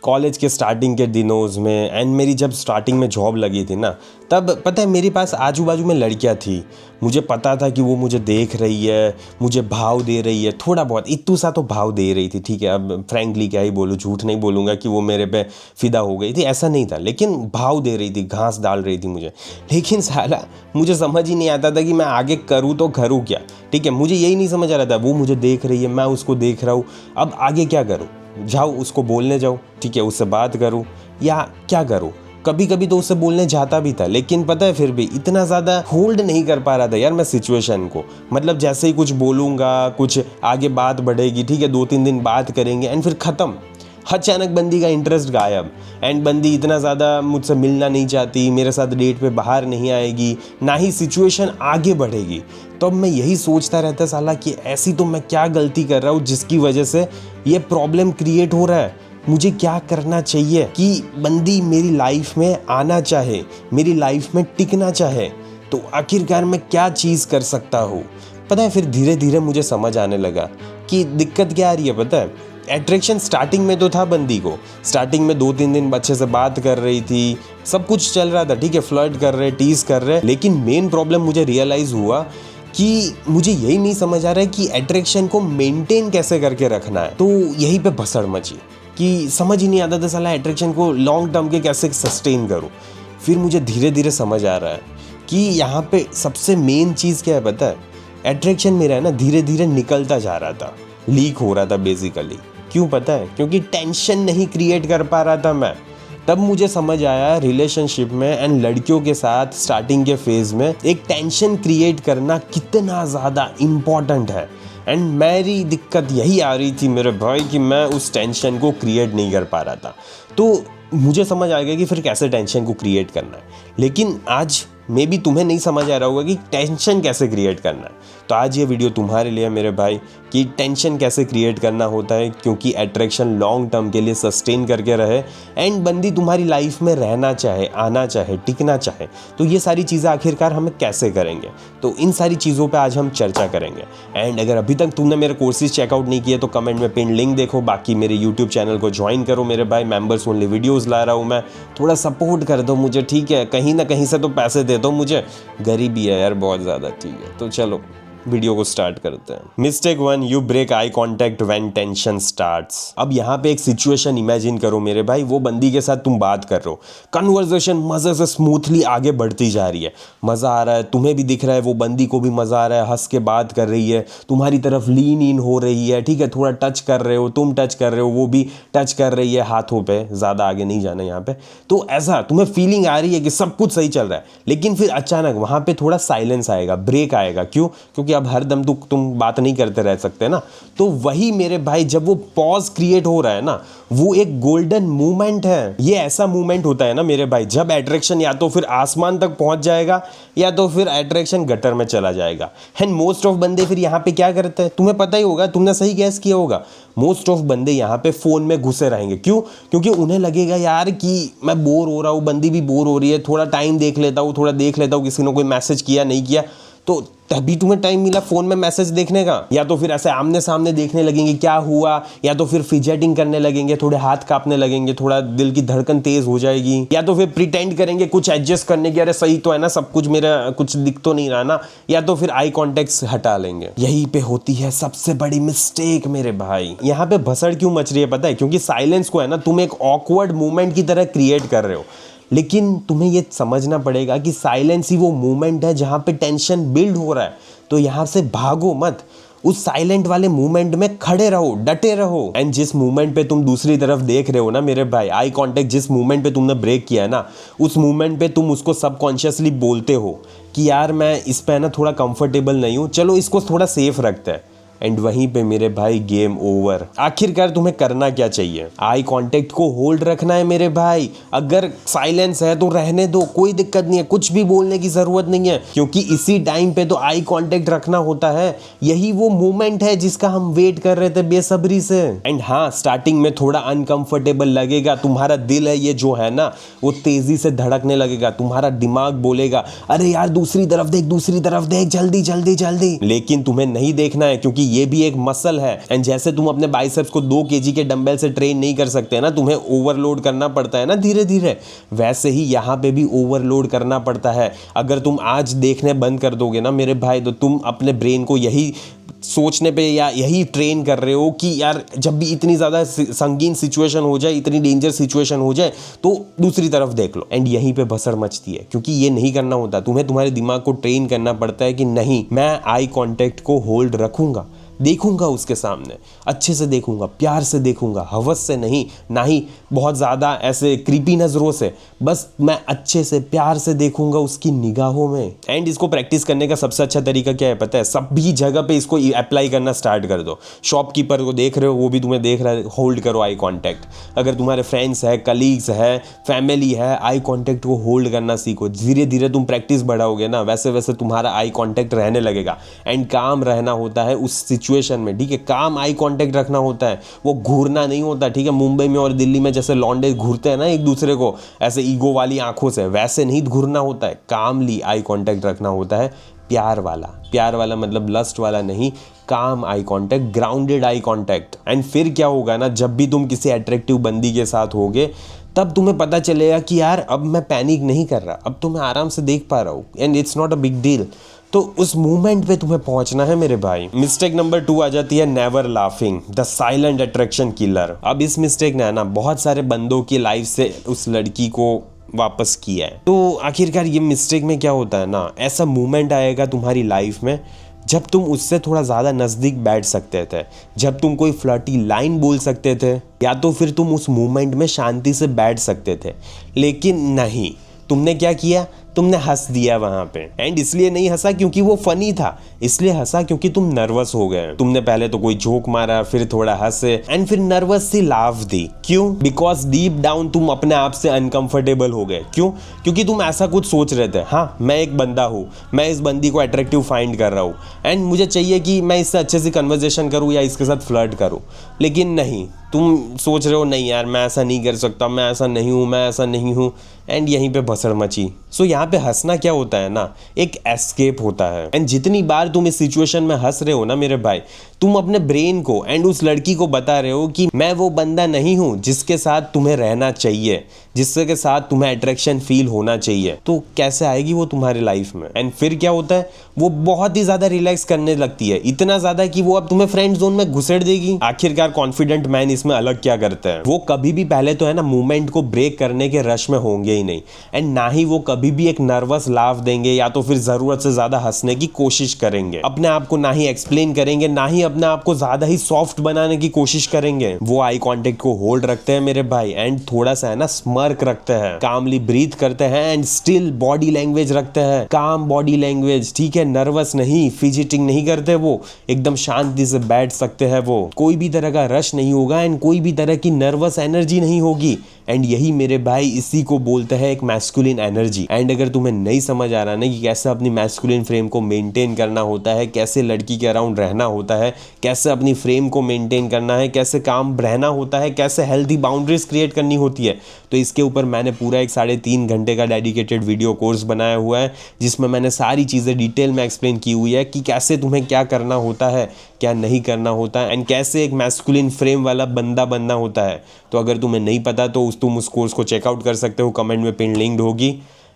College के starting के दिनों में एंड मेरी जब स्टार्टिंग में जॉब लगी थी ना, तब पता है मेरे पास आजू बाजू में लड़कियां थी। मुझे पता था कि वो मुझे देख रही है, मुझे भाव दे रही है, थोड़ा बहुत इतू सा तो भाव दे रही थी, ठीक है। अब फ्रैंकली क्या ही बोलूँ, झूठ नहीं बोलूँगा कि वो मेरे पे फिदा हो गई थी, ऐसा नहीं था, लेकिन भाव दे रही थी, घास डाल रही थी मुझे। लेकिन साला मुझे समझ ही नहीं आता था कि मैं आगे करूँ तो करूँ क्या, ठीक है। मुझे यही नहीं समझ आ रहा था, वो मुझे देख रही है, मैं उसको देख रहा हूँ, अब आगे क्या करूँ? जाओ उसको बोलने जाओ, ठीक है, उससे बात करूँ या क्या करूँ? कभी कभी तो उससे बोलने जाता भी था, लेकिन पता है फिर भी इतना ज़्यादा होल्ड नहीं कर पा रहा था यार मैं सिचुएशन को। मतलब जैसे ही कुछ बोलूँगा, कुछ आगे बात बढ़ेगी, ठीक है, 2-3 दिन बात करेंगे एंड फिर ख़त्म। अचानक बंदी का इंटरेस्ट गायब एंड बंदी इतना ज़्यादा मुझसे मिलना नहीं चाहती, मेरे साथ डेट पे बाहर नहीं आएगी, ना ही सिचुएशन आगे बढ़ेगी। तो अब मैं यही सोचता रहता साला कि ऐसी तो मैं क्या गलती कर रहा हूँ जिसकी वजह से ये प्रॉब्लम क्रिएट हो रहा है। मुझे क्या करना चाहिए कि बंदी मेरी लाइफ में आना चाहे, मेरी लाइफ में टिकना चाहे, तो आखिरकार मैं क्या चीज़ कर सकता हूँ? पता है फिर धीरे धीरे मुझे समझ आने लगा कि दिक्कत क्या आ रही है। पता है अट्रैक्शन स्टार्टिंग में तो था बंदी को, स्टार्टिंग में 2-3 दिन अच्छे से बात कर रही थी, सब कुछ चल रहा था, ठीक है, फ्लर्ट कर रहे, टीज कर रहे, लेकिन मेन प्रॉब्लम मुझे रियलाइज़ हुआ कि मुझे यही नहीं समझ आ रहा है कि अट्रैक्शन को मेंटेन कैसे करके रखना है। तो यहीं पे भसड़ मची कि समझ ही नहीं आता था साला अट्रैक्शन को लॉन्ग टर्म के कैसे सस्टेन करूँ। फिर मुझे धीरे धीरे समझ आ रहा है कि यहाँ पे सबसे मेन चीज़ क्या है पता है, अट्रैक्शन मेरा है ना धीरे धीरे निकलता जा रहा था, लीक हो रहा था बेसिकली। क्यों पता है? क्योंकि टेंशन नहीं क्रिएट कर पा रहा था मैं। तब मुझे समझ आया रिलेशनशिप में एंड लड़कियों के साथ स्टार्टिंग के फेज़ में एक टेंशन क्रिएट करना कितना ज़्यादा इम्पॉर्टेंट है। एंड मेरी दिक्कत यही आ रही थी मेरे भाई कि मैं उस टेंशन को क्रिएट नहीं कर पा रहा था। तो मुझे समझ आ गया कि फिर कैसे टेंशन को क्रिएट करना है। लेकिन आज मे बी तुम्हें नहीं समझ आ रहा होगा कि टेंशन कैसे क्रिएट करना है। तो आज ये वीडियो तुम्हारे लिए मेरे भाई कि टेंशन कैसे क्रिएट करना होता है, क्योंकि अट्रैक्शन लॉन्ग टर्म के लिए सस्टेन करके रहे एंड बंदी तुम्हारी लाइफ में रहना चाहे, आना चाहे, टिकना चाहे, तो ये सारी चीज़ें आखिरकार हम कैसे करेंगे, तो इन सारी चीज़ों पे आज हम चर्चा करेंगे। एंड अगर अभी तक तुमने मेरे कोर्सेज चेकआउट नहीं किए तो कमेंट में पिन लिंक देखो, बाकी मेरे यूट्यूब चैनल को ज्वाइन करो मेरे भाई, मेंबर्स ओनली वीडियोज़ ला रहा हूँ मैं, थोड़ा सपोर्ट कर दो मुझे, ठीक है, कहीं ना कहीं से तो पैसे दे दो मुझे, गरीबी है यार बहुत ज़्यादा, ठीक है। तो चलो वीडियो को स्टार्ट करते हैं। Mistake 1, you break eye contact when tension starts. अब यहाँ पे एक सिचुएशन इमेजिन करो मेरे भाई, वो बंदी के साथ तुम बात कर रहे हो, कन्वर्सेशन मज़े से स्मूथली आगे बढ़ती जा रही है, मज़ा आ रहा है, तुम्हें भी दिख रहा है, वो बंदी को भी मज़ा आ रहा है, हंस के बात कर रही है, तुम्हारी तरफ लीन इन हो रही है, ठीक है, थोड़ा टच कर रहे हो, तुम टच कर रहे हो, वो भी टच कर रही है हाथों पे, ज़्यादा आगे नहीं जाना यहाँ पे। तो ऐसा तुम्हें फीलिंग आ रही है कि सब कुछ सही चल रहा है, लेकिन फिर अचानक वहाँ पे थोड़ा साइलेंस आएगा, ब्रेक आएगा। क्यों? क्योंकि अब हर दम तुम बात नहीं करते रह सकते ना। तो वही मेरे भाई जब वो पॉज क्रिएट हो रहा है ना, वो एक गोल्डन मूवमेंट है। ये ऐसा मूवमेंट होता है ना मेरे भाई, जब अट्रैक्शन या तो फिर आसमान तक पहुंच जाएगा या तो फिर अट्रैक्शन गटर में चला जाएगा। एंड मोस्ट ऑफ बंदे फिर यहाँ पे क्या करते हैं, तुम्हें पता ही होगा, तुमने सही गैस किया होगा, मोस्ट ऑफ बंदे यहाँ पे फोन में घुसे रहेंगे। क्यों? क्योंकि उन्हें लगेगा यार कि मैं बोर हो रहा हूँ, बंदी भी बोर हो रही है, थोड़ा टाइम देख लेता हूँ, थोड़ा देख लेता हूँ किसी ने कोई मैसेज किया नहीं किया, तो तभी तुम्हें टाइम मिला फोन में मैसेज देखने का। या तो फिर ऐसे आमने सामने देखने लगेंगे क्या हुआ, या तो फिर फिजेटिंग करने लगेंगे, थोड़े हाथ कांपने लगेंगे, थोड़ा दिल की धड़कन तेज हो जाएगी, या तो फिर प्रिटेंड करेंगे कुछ एडजस्ट करने की, अरे सही तो है ना सब कुछ, मेरा कुछ दिख तो नहीं रहा ना, या तो फिर आई कॉन्टेक्ट हटा लेंगे। यही पे होती है सबसे बड़ी मिस्टेक मेरे भाई। यहाँ पे भसड़ क्यों मच रही है पता है? क्योंकि साइलेंस को है ना तुम एक ऑकवर्ड मूवमेंट की तरह क्रिएट कर रहे हो, लेकिन तुम्हें ये समझना पड़ेगा कि साइलेंस ही वो मोमेंट है जहाँ पे टेंशन बिल्ड हो रहा है। तो यहाँ से भागो मत, उस साइलेंट वाले मूवमेंट में खड़े रहो, डटे रहो। एंड जिस मूवमेंट पे तुम दूसरी तरफ देख रहे हो ना मेरे भाई, आई कांटेक्ट जिस मूवमेंट पे तुमने ब्रेक किया है ना, उस मूवमेंट पे तुम उसको सबकॉन्शियसली बोलते हो कि यार मैं इस पे ना थोड़ा कंफर्टेबल नहीं हूँ, चलो इसको थोड़ा सेफ रखते हैं। एंड वहीं पे मेरे भाई गेम ओवर। आखिरकार तुम्हें करना क्या चाहिए? आई कांटेक्ट को होल्ड रखना है मेरे भाई। अगर साइलेंस है तो रहने दो, कोई दिक्कत नहीं है, कुछ भी बोलने की जरूरत नहीं है, क्योंकि इसी टाइम पे तो आई कांटेक्ट रखना होता है। यही वो मोमेंट है जिसका हम वेट कर रहे थे बेसब्री से। एंड हाँ, स्टार्टिंग में थोड़ा अनकंफर्टेबल लगेगा, तुम्हारा दिल है ये जो है ना वो तेजी से धड़कने लगेगा, तुम्हारा दिमाग बोलेगा अरे यार दूसरी तरफ देख, दूसरी तरफ देख, जल्दी जल्दी जल्दी। लेकिन तुम्हें नहीं देखना है, क्योंकि ये भी एक मसल है। एंड जैसे तुम अपने बाइसेप्स को 2 kg के डंबल से ट्रेन नहीं कर सकते ना, तुम्हें ओवरलोड करना पड़ता है ना धीरे धीरे, वैसे ही यहाँ पे भी ओवरलोड करना पड़ता है। अगर तुम आज देखने बंद कर दोगे ना मेरे भाई, तो तुम अपने ब्रेन को यही सोचने पे या यही ट्रेन कर रहे हो कि यार जब भी इतनी ज़्यादा संगीन सिचुएशन हो जाए, इतनी डेंजर सिचुएशन हो जाए, तो दूसरी तरफ देख लो। एंड यहीं पे भसड़ मचती है, क्योंकि ये नहीं करना होता। तुम्हें तुम्हारे दिमाग को ट्रेन करना पड़ता है कि नहीं, मैं आई कांटेक्ट को होल्ड रखूंगा, देखूंगा उसके सामने, अच्छे से देखूंगा, प्यार से देखूंगा, हवस से नहीं, ना ही बहुत ज़्यादा ऐसे क्रीपी नज़रों से, बस मैं अच्छे से प्यार से देखूंगा उसकी निगाहों में। एंड इसको प्रैक्टिस करने का सबसे अच्छा तरीका क्या है पता है? सभी जगह पे इसको अप्लाई करना स्टार्ट कर दो। शॉपकीपर को देख रहे हो, वो भी तुम्हें देख रहा है, होल्ड करो आई कॉन्टैक्ट। अगर तुम्हारे फ्रेंड्स है, कलीग्स है, फैमिली है, आई कॉन्टैक्ट को होल्ड करना सीखो। धीरे धीरे तुम प्रैक्टिस बढ़ाओगे ना, वैसे वैसे तुम्हारा आई कॉन्टैक्ट रहने लगेगा। एंड काम रहना होता है उस सिचुएशन में, ठीक है? काम आई कांटेक्ट रखना होता है, वो घूरना नहीं होता, ठीक है? मुंबई में और दिल्ली में जैसे लौंडे घूरते हैं ना एक दूसरे को ऐसे ईगो वाली आंखों से, वैसे नहीं घूरना होता है। कामली आई कांटेक्ट रखना होता है, प्यार वाला मतलब लस्ट वाला नहीं, काम eye contact, grounded eye contact. And फिर क्या होगा ना, जब भी तुम किसी अट्रैक्टिव बंदी के साथ होगे, तब तुम्हें पता चलेगा कि यार अब मैं पैनिक नहीं कर रहा, अब तो मैं आराम से देख पा रहा हूँ, and it's not a big deal. तो उस मूवमेंट पे तुम्हें पहुंचना है मेरे भाई। मिस्टेक नंबर 2 आ जाती है never laughing, the silent attraction killer. अब इस मिस्टेक ने ना बहुत सारे बंदों की लाइफ से उस लड़की को वापस किया है। तो आखिरकार ये मिस्टेक में क्या होता है ना, ऐसा मूवमेंट आएगा तुम्हारी लाइफ में जब तुम उससे थोड़ा ज़्यादा नज़दीक बैठ सकते थे, जब तुम कोई फ्लर्टी लाइन बोल सकते थे, या तो फिर तुम उस मूवमेंट में शांति से बैठ सकते थे। लेकिन नहीं, तुमने क्या किया? तुमने हंस दिया वहां पे। एंड इसलिए नहीं हंसा क्योंकि वो फनी था, इसलिए हंसा क्योंकि तुम नर्वस हो गए। तुमने पहले तो कोई जोक मारा, फिर थोड़ा हंसे, एंड फिर नर्वस सी लाफ दी। क्यों? बिकॉज डीप डाउन तुम अपने आप से अनकंफर्टेबल हो गए। क्यों? क्योंकि तुम ऐसा कुछ सोच रहे थे, हाँ मैं एक बंदा हूँ, मैं इस बंदी को अट्रैक्टिव फाइंड कर रहा हूँ, एंड मुझे चाहिए कि मैं इससे अच्छे से कन्वर्सेशन करूँ या इसके साथ फ्लर्ट करूँ। लेकिन नहीं, तुम सोच रहे हो नहीं यार मैं ऐसा नहीं कर सकता, मैं ऐसा नहीं हूँ, मैं ऐसा नहीं हूँ, एंड यहीं पे भसड़ मची। सो यहाँ पे हंसना क्या होता है ना, एक एस्केप होता है। एंड जितनी बार तुम इस सिचुएशन में हंस रहे हो ना मेरे भाई, तुम अपने ब्रेन को एंड उस लड़की को बता रहे हो कि मैं वो बंदा नहीं हूँ जिसके साथ तुम्हें रहना चाहिए, जिसके के साथ तुम्हें अट्रैक्शन फील होना चाहिए। तो कैसे आएगी वो तुम्हारी लाइफ में? एंड फिर क्या होता है, वो बहुत ही ज़्यादा रिलैक्स करने लगती है, इतना ज़्यादा कि वो अब तुम्हें फ्रेंड जोन में घुसेड़ देगी। आखिरकार कॉन्फिडेंट मैन इसमें अलग क्या करता है, वो कभी भी पहले तो है ना मूवमेंट को ब्रेक करने के रश में होंगे ही नहीं, एंड ना ही वो कभी भी एक नर्वस लाफ देंगे या तो फिर ज़रूरत से ज़्यादा हंसने की कोशिश करेंगे। अपने आप को ना ही एक्सप्लेन करेंगे, ना ही अपने आप को ज़्यादा ही सॉफ्ट बनाने की कोशिश करेंगे। वो आई कॉन्टेक्ट को होल्ड रखते हैं मेरे भाई, एंड थोड़ा सा है ना स्मर्क रखते हैं, कामली ब्रीथ करते हैं, एंड स्टिल बॉडी लैंग्वेज रखते हैं, काम बॉडी लैंग्वेज, ठीक है? नर्वस नहीं, फिजिटिंग नहीं करते, वो एकदम शांति से बैठ सकते हैं, वो कोई भी तरह का रश नहीं होगा, एंड कोई भी तरह की नर्वस एनर्जी नहीं होगी। एंड यही मेरे भाई इसी को बोलते हैं एक मैस्कुलिन एनर्जी। एंड अगर तुम्हें नहीं समझ आ रहा ना कि कैसे अपनी मैस्कुलिन फ्रेम को मेंटेन करना होता है, कैसे लड़की के अराउंड रहना होता है, कैसे अपनी फ्रेम को मेंटेन करना है, कैसे काम रहना होता है, कैसे हेल्दी बाउंड्रीज क्रिएट करनी होती है, तो इसके ऊपर मैंने पूरा एक 3.5 घंटे का डेडिकेटेड वीडियो कोर्स बनाया हुआ है, जिसमें मैंने सारी चीज़ें डिटेल में एक्सप्लेन की हुई है कि कैसे तुम्हें क्या करना होता है, क्या नहीं करना होता है, एंड कैसे एक मैस्कुलिन फ्रेम वाला बंदा बनना होता है। तो अगर तुम्हें नहीं पता तो तुम उस कोर्स को चेकआउट कर सकते हो, कमेंट में पिन लिंक्ड होगी,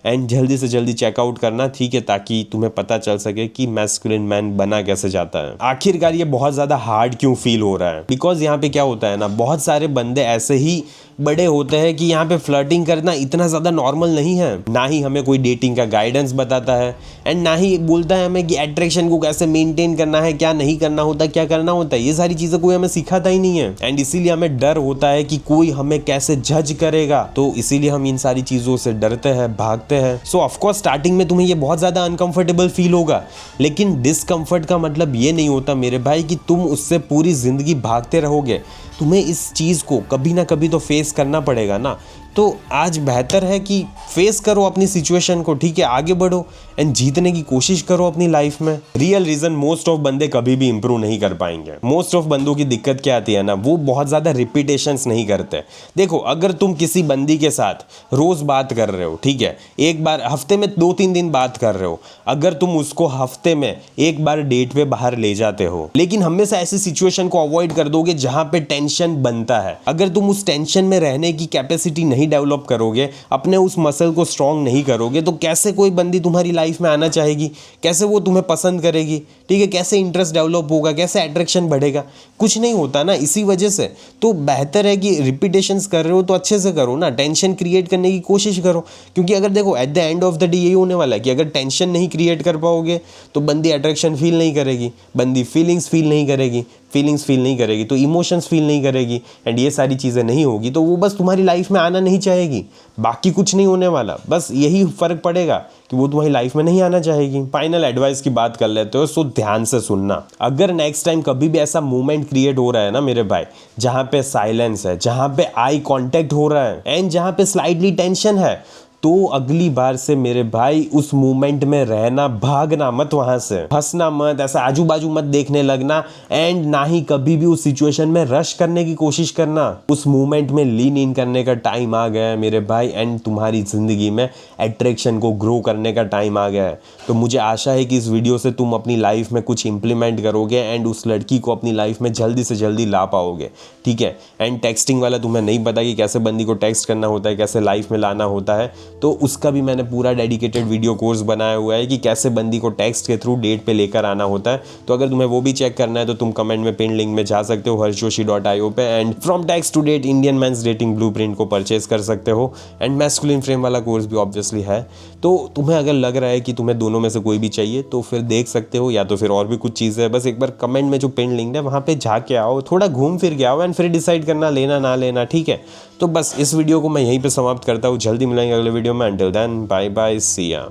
एंड जल्दी से जल्दी चेकआउट करना, ठीक है? ताकि तुम्हें पता चल सके कि मैस्कुलिन मैन बना कैसे जाता है। आखिरकार ये बहुत ज़्यादा हार्ड क्यों फील हो रहा है? बिकॉज यहाँ पे क्या होता है ना, बहुत सारे बंदे ऐसे ही बड़े होते हैं कि यहाँ पे फ्लर्टिंग करना इतना ज़्यादा नॉर्मल नहीं है, ना ही हमें कोई डेटिंग का गाइडेंस बताता है, एंड ना ही बोलता है हमें कि अट्रैक्शन को कैसे मेंटेन करना है, क्या नहीं करना होता, क्या करना होता है, ये सारी चीज़ें कोई हमें सिखाता ही नहीं है। एंड इसीलिए हमें डर होता है कि कोई हमें कैसे जज करेगा, तो इसीलिए हम इन सारी चीज़ों से डरते हैं, भागते हैं। सो ऑफकोर्स स्टार्टिंग में तुम्हें ये बहुत ज़्यादा अनकंफर्टेबल फील होगा, लेकिन डिस्कम्फर्ट का मतलब ये नहीं होता मेरे भाई कि तुम उससे पूरी ज़िंदगी भागते रहोगे। तुम्हें इस चीज़ को कभी ना कभी तो फेस करना पड़ेगा ना। तो आज बेहतर है कि फेस करो अपनी सिचुएशन को, ठीक है? आगे बढ़ो, एंड जीतने की कोशिश करो अपनी लाइफ में। रियल रीजन मोस्ट ऑफ बंदे कभी भी इंप्रूव नहीं कर पाएंगे। मोस्ट ऑफ बंदों की दिक्कत क्या आती है ना, वो बहुत ज्यादा रिपीटेशंस नहीं करते। देखो, अगर तुम किसी बंदी के साथ रोज बात कर रहे हो, ठीक है, एक बार हफ्ते में 2-3 दिन बात कर रहे हो, अगर तुम उसको हफ्ते में एक बार डेट पे बाहर ले जाते हो, लेकिन हमेशा ऐसी सिचुएशन को अवॉइड कर दोगे जहां पे टेंशन बनता है, अगर तुम उस टेंशन में रहने की कैपेसिटी नहीं डेवलप करोगे, अपने उस मसल को स्ट्रांग नहीं करोगे, तो कैसे कोई बंदी तुम्हारी लाइफ में आना चाहेगी? कैसे वो तुम्हें पसंद करेगी? ठीक है, कैसे इंटरेस्ट डेवलप होगा? कैसे अट्रैक्शन बढ़ेगा? कुछ नहीं होता ना। इसी वजह से तो बेहतर है कि रिपीटेशंस कर रहे हो तो अच्छे से करो ना, टेंशन क्रिएट करने की कोशिश करो। क्योंकि अगर देखो, at the end of the day यही होने वाला है कि अगर टेंशन नहीं क्रिएट कर पाओगे तो बंदी अट्रैक्शन फील नहीं करेगी, बंदी फीलिंग्स फील नहीं करेगी, फीलिंग्स फील नहीं करेगी तो इमोशंस फील नहीं करेगी, एंड ये सारी चीज़ें नहीं होगी तो वो बस तुम्हारी लाइफ में आना नहीं चाहेगी। बाकी कुछ नहीं होने वाला, बस यही फर्क पड़ेगा कि वो तुम्हारी लाइफ में नहीं आना चाहेगी। फाइनल एडवाइस की बात कर लेते हो, सो ध्यान से सुनना। अगर नेक्स्ट टाइम कभी भी ऐसा मोमेंट क्रिएट हो रहा है ना मेरे भाई, जहाँ पे साइलेंस है, जहाँ पे आई कांटेक्ट हो रहा है एंड जहाँ पे स्लाइटली टेंशन है, तो अगली बार से मेरे भाई उस मोमेंट में रहना, भागना मत वहां से, हंसना मत, ऐसा आजू बाजू मत देखने लगना, एंड ना ही कभी भी उस सिचुएशन में रश करने की कोशिश करना। उस मोमेंट में लीन इन करने का टाइम आ गया है मेरे भाई, एंड तुम्हारी जिंदगी में अट्रैक्शन को ग्रो करने का टाइम आ गया है। तो मुझे आशा है कि इस वीडियो से तुम अपनी लाइफ में कुछ इंप्लीमेंट करोगे एंड उस लड़की को अपनी लाइफ में जल्दी से जल्दी ला पाओगे, ठीक है। एंड टेक्सटिंग वाला तुम्हें नहीं पता कि कैसे बंदी को टेक्स्ट करना होता है, कैसे लाइफ में लाना होता है, तो उसका भी मैंने पूरा डेडिकेटेड वीडियो कोर्स बनाया हुआ है कि कैसे बंदी को टेक्स्ट के थ्रू डेट पे लेकर आना होता है। तो अगर तुम्हें वो भी चेक करना है तो तुम कमेंट में पिन लिंक में जा सकते हो harshjoshi.io पे, and from text to date Indian men's dating blueprint को परचेज कर सकते हो। एंड मैस्कुलिन फ्रेम वाला कोर्स भी ऑब्वियसली है। तो तुम्हें अगर लग रहा है कि तुम्हें दोनों में से कोई भी चाहिए तो फिर देख सकते हो, या तो फिर और भी कुछ चीज़ें है, बस एक बार कमेंट में जो पिन लिंक है वहाँ पे जाके आओ, थोड़ा घूम फिर के आओ एंड फिर डिसाइड करना लेना ना लेना, ठीक है। तो बस इस वीडियो को मैं यहीं पे समाप्त करता हूँ, जल्दी मिलेंगे अगले वीडियो में। अंटिल देन बाय बाय, सी या।